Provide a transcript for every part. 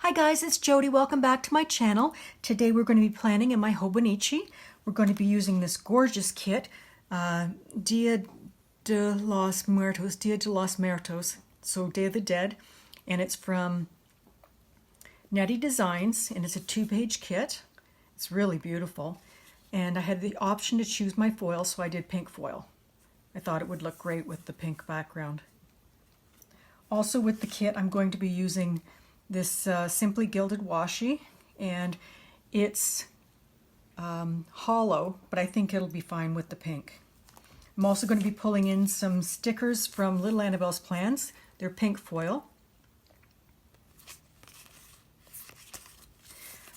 Hi guys, it's Jodi. Welcome back to my channel. Today we're going to be planning in my Hobonichi. We're going to be using this gorgeous kit, Dia de los Muertos, so Day of the Dead, and it's from Nedi Designs, and it's a 2-page kit. It's really beautiful, and I had the option to choose my foil, so I did pink foil. I thought it would look great with the pink background. Also with the kit, I'm going to be using this Simply Gilded washi, and it's hollow, but I think it'll be fine with the pink. I'm also going to be pulling in some stickers from Lil'Annabelle'sPlans. They're pink foil.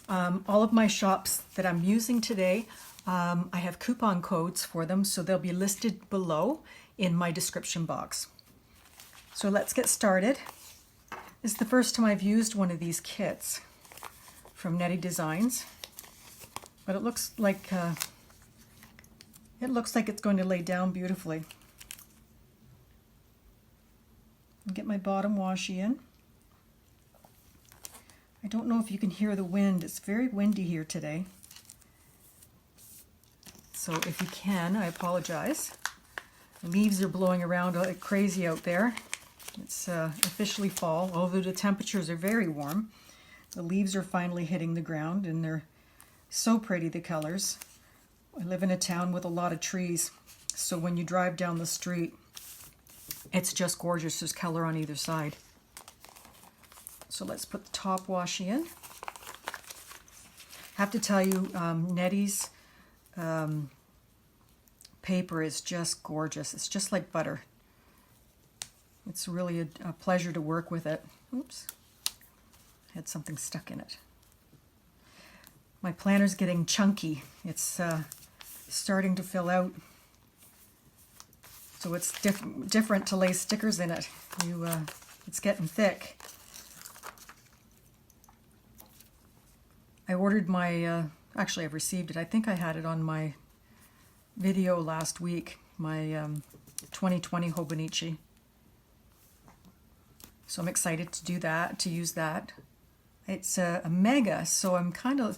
All of my shops that I'm using today, I have coupon codes for them, so they'll be listed below in my description box. So let's get started. This is the first time I've used one of these kits from Nedi Designs, but it looks like it's going to lay down beautifully. I'll get my bottom washi in. I don't know if you can hear the wind. It's very windy here today, so if you can, I apologize. The leaves are blowing around like crazy out there. It's officially fall, although the temperatures are very warm. The leaves are finally hitting the ground, and they're so pretty, the colors. I live in a town with a lot of trees, so when you drive down the street, it's just gorgeous. There's color on either side. So let's put the top washi in. I have to tell you, Nedi's paper is just gorgeous. It's just like butter. It's really a pleasure to work with it. Oops, had something stuck in it. My planner's getting chunky. It's starting to fill out, so it's different to lay stickers in it. It's getting thick. I ordered my, actually I've received it. I think I had it on my video last week, my 2020 Hobonichi. So I'm excited to do that, to use that. It's a mega, so I'm kind of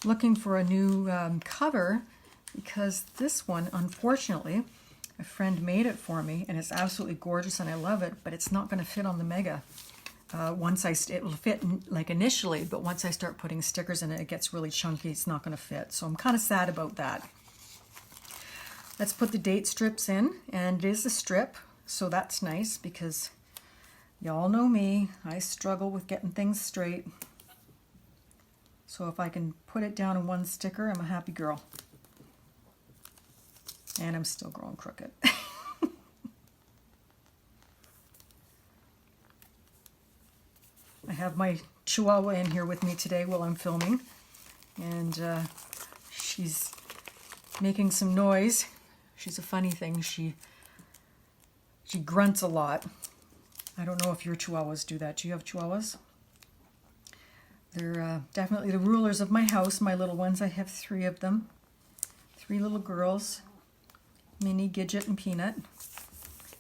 looking for a new cover, because this one, unfortunately, a friend made it for me, and it's absolutely gorgeous and I love it, but it's not going to fit on the mega. It will fit like initially, but once I start putting stickers in it, it gets really chunky. It's not going to fit, so I'm kind of sad about that. Let's put the date strips in, and it is a strip, so that's nice because y'all know me, I struggle with getting things straight. So if I can put it down in one sticker, I'm a happy girl. And I'm still growing crooked. I have my Chihuahua in here with me today while I'm filming, and she's making some noise. She's a funny thing. She grunts a lot. I don't know if your Chihuahuas do that. Do you have Chihuahuas? They're definitely the rulers of my house, my little ones. I have 3 of them. 3 little girls, Minnie, Gidget, and Peanut.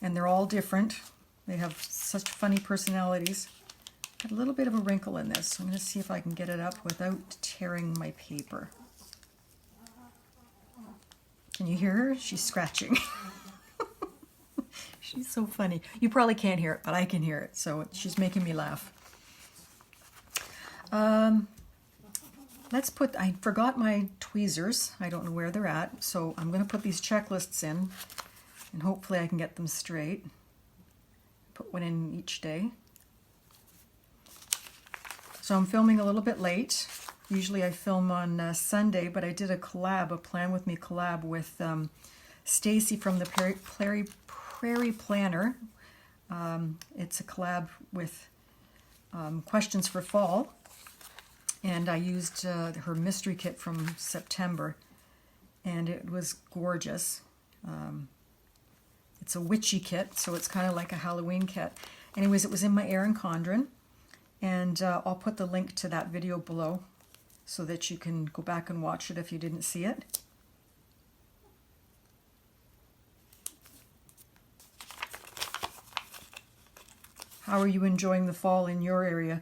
And they're all different. They have such funny personalities. Got a little bit of a wrinkle in this, so I'm going to see if I can get it up without tearing my paper. Can you hear her? She's scratching. She's so funny. You probably can't hear it, but I can hear it, so she's making me laugh. I forgot my tweezers. I don't know where they're at, so I'm going to put these checklists in, and hopefully I can get them straight. Put one in each day. So I'm filming a little bit late. Usually I film on Sunday, but I did a Plan With Me collab with Stacy from the Prairie Planner. It's a collab with questions for fall, and I used her mystery kit from September, and it was gorgeous. It's a witchy kit, so it's kind of like a Halloween kit. Anyways, it was in my Erin Condren, and I'll put the link to that video below so that you can go back and watch it if you didn't see it. How are you enjoying the fall in your area?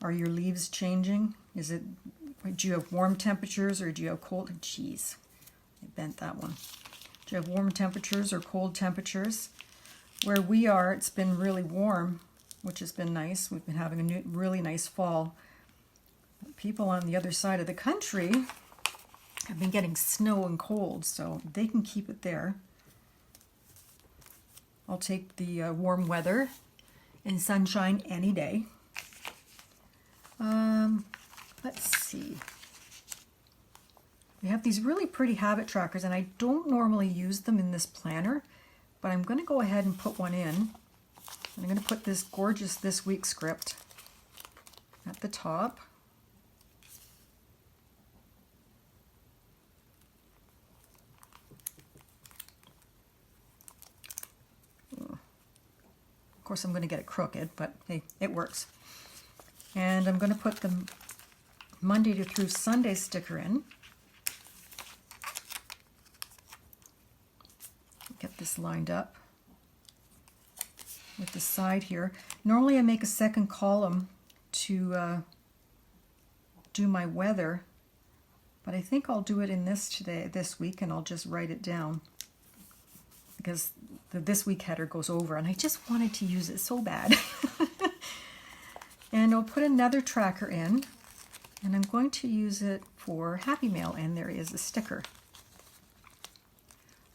Are your leaves changing? Do you have warm temperatures or do you have cold? Jeez, I bent that one. Do you have warm temperatures or cold temperatures? Where we are, it's been really warm, which has been nice. We've been having a really nice fall. People on the other side of the country have been getting snow and cold, so they can keep it there. I'll take the warm weather and sunshine any day. Let's see. We have these really pretty habit trackers, and I don't normally use them in this planner, but I'm going to go ahead and put one in. And I'm going to put this gorgeous This Week script at the top. Of course, I'm going to get it crooked, but hey, it works. And I'm going to put the Monday to through Sunday sticker in. Get this lined up with the side here. Normally I make a second column to do my weather, but I think I'll do it in this week, and I'll just write it down because the This Week header goes over, and I just wanted to use it so bad. And I'll put another tracker in, and I'm going to use it for Happy Mail, and there is a sticker.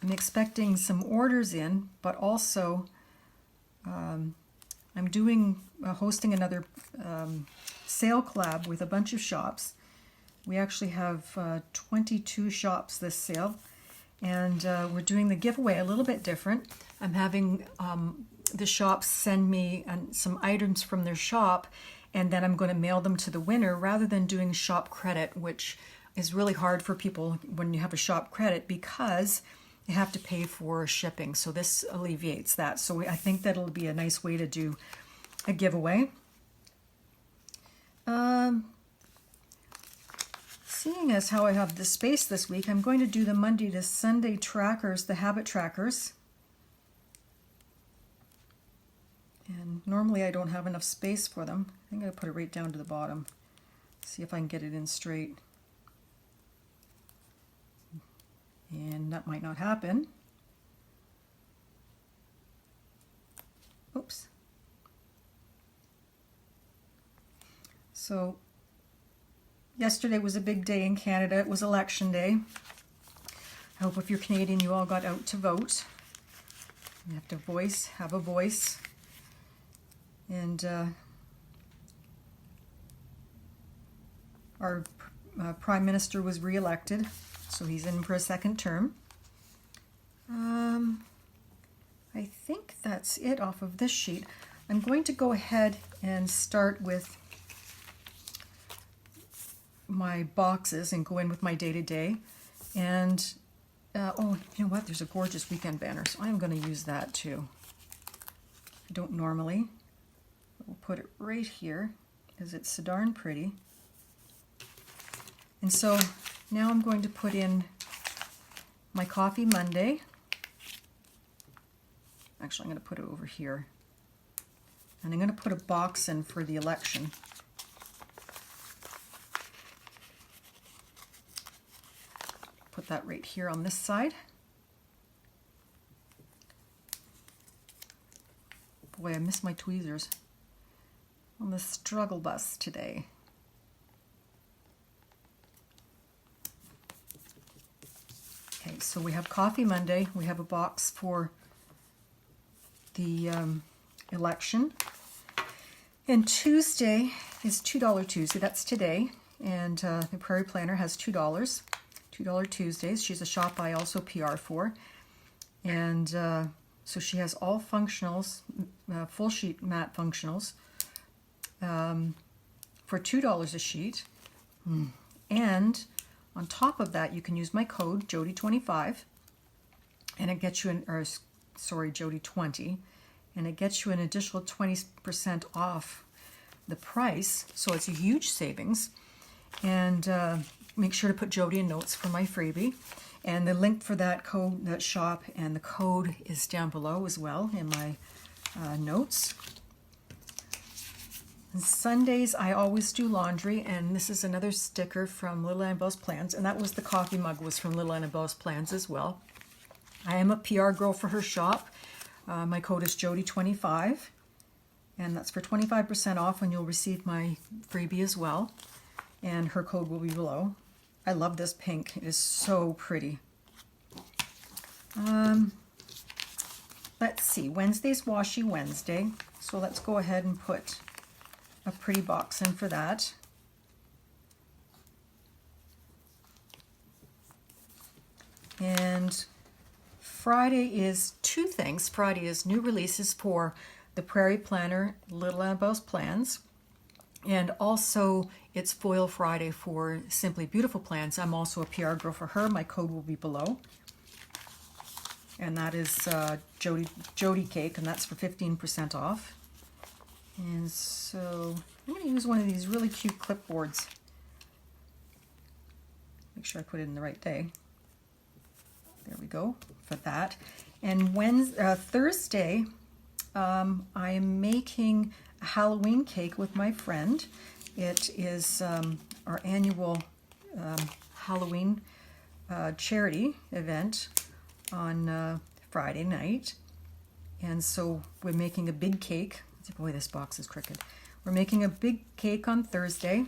I'm expecting some orders in, but also I'm hosting another sale collab with a bunch of shops. We actually have 22 shops this sale, and we're doing the giveaway a little bit different. I'm having the shops send me some items from their shop, and then I'm going to mail them to the winner rather than doing shop credit, which is really hard for people when you have a shop credit because you have to pay for shipping. So this alleviates that. So I think that'll be a nice way to do a giveaway. Seeing as how I have the space this week, I'm going to do the Monday to Sunday trackers, the habit trackers. And normally I don't have enough space for them. I think I'm going to put it right down to the bottom. See if I can get it in straight. And that might not happen. Oops. So yesterday was a big day in Canada. It was election day. I hope if you're Canadian you all got out to vote. You have to have a voice. And our Prime Minister was re-elected, so he's in for a second term. I think that's it off of this sheet. I'm going to go ahead and start with my boxes and go in with my day-to-day. And, oh, you know what? There's a gorgeous weekend banner, so I'm going to use that too. I don't normally. We'll put it right here because it's so darn pretty. And so now I'm going to put in my Coffee Monday. Actually, I'm going to put it over here. And I'm going to put a box in for the election. Put that right here on this side. Boy, I miss my tweezers. On the struggle bus today. Okay, so we have Coffee Monday. We have a box for the election. And Tuesday is $2 Tuesday. That's today. And the Prairie Planner has $2. $2 Tuesdays. She's a shop I also PR for. And so she has all functionals, full sheet matte functionals. For $2 a sheet, and on top of that you can use my code JODI25 and it gets you JODI20, and it gets you an additional 20% off the price, so it's a huge savings. And make sure to put Jodi in notes for my freebie, and the link for that code, that shop, and the code is down below as well in my notes. And Sundays I always do laundry, and this is another sticker from Lil'Annabelle'sPlans, and that was the coffee mug was from Lil'AnnabellesPlans as well. I am a PR girl for her shop. My code is JODI25, and that's for 25% off when you'll receive my freebie as well. And her code will be below. I love this pink. It is so pretty. Let's see. Wednesday's Washi Wednesday. So let's go ahead and put a pretty box in for that. And Friday is two things. Friday is new releases for the Prairie Planner, Lil'Annabelle'sPlans, and also it's Foil Friday for Simply Beautiful Plans. I'm also a PR girl for her. My code will be below. And that is JODICAKE, and that's for 15% off. And so I'm going to use one of these really cute clipboards. Make sure I put it in the right day. There we go for that. And Thursday, I am making a Halloween cake with my friend. It is our annual Halloween charity event on Friday night. And so we're making a big cake. Boy, this box is crooked. We're making a big cake on Thursday.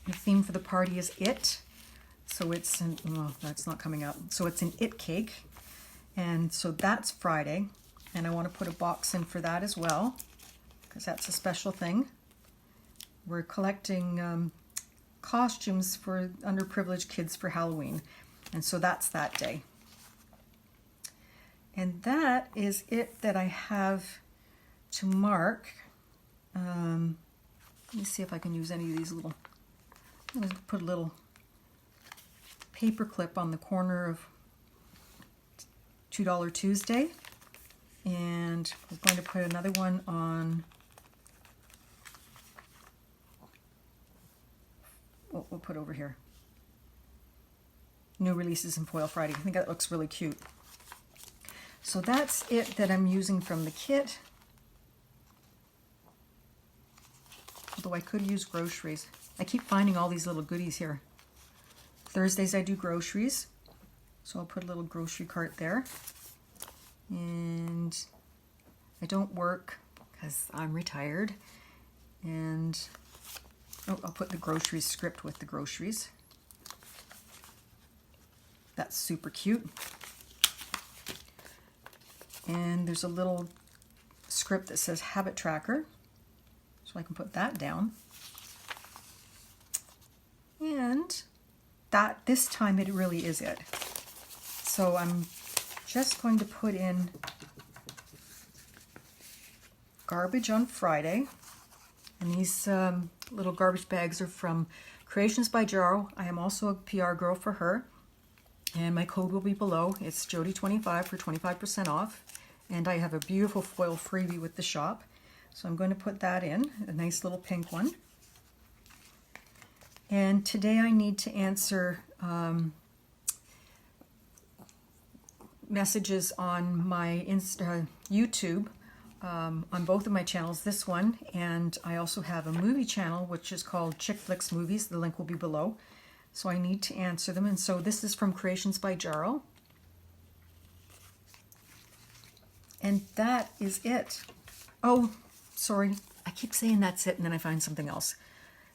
The theme for the party is It. So it's, well, that's not coming up. So it's an It cake. And so that's Friday. And I want to put a box in for that as well, because that's a special thing. We're collecting costumes for underprivileged kids for Halloween. And so that's that day. And that is it that I have to mark. Let me see if I can use any of these little, I'm going to put a little paper clip on the corner of $2 Tuesday. And we're going to put another one on, we'll put over here, new releases in Foil Friday. I think that looks really cute. So that's it that I'm using from the kit. Although I could use groceries. I keep finding all these little goodies here. Thursdays I do groceries. So I'll put a little grocery cart there. And I don't work because I'm retired. And oh, I'll put the groceries script with the groceries. That's super cute. And there's a little script that says Habit Tracker, so I can put that down. And that, this time it really is it. So I'm just going to put in garbage on Friday. And these little garbage bags are from CreationsByJaro. I am also a PR girl for her. And my code will be below. It's JODI25 for 25% off. And I have a beautiful foil freebie with the shop. So I'm going to put that in, a nice little pink one. And today I need to answer messages on my YouTube, on both of my channels, this one, and I also have a movie channel which is called Chick Flicks Movies. The link will be below. So I need to answer them. And so this is from CreationsByJaro. And that is it. Oh, sorry. I keep saying that's it, and then I find something else.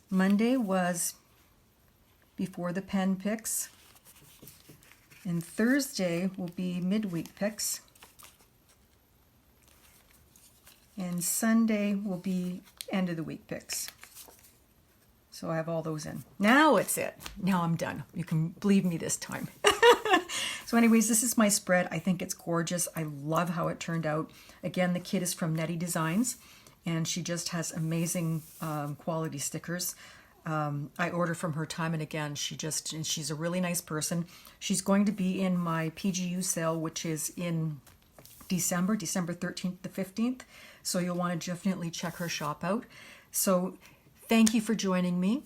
Monday was before the pen picks. And Thursday will be midweek picks. And Sunday will be end of the week picks. So I have all those in. Now it's it. Now I'm done. You can believe me this time. So anyways, this is my spread. I think it's gorgeous. I love how it turned out. Again, the kit is from Nedi Designs, and she just has amazing quality stickers. I order from her time and again. And she's a really nice person. She's going to be in my PGU sale, which is in December 13th to 15th. So you'll want to definitely check her shop out. So thank you for joining me.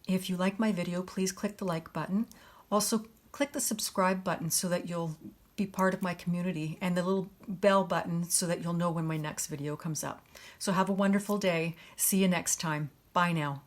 If you like my video, please click the like button. Also, click the subscribe button so that you'll be part of my community, and the little bell button so that you'll know when my next video comes up. So have a wonderful day. See you next time. Bye now.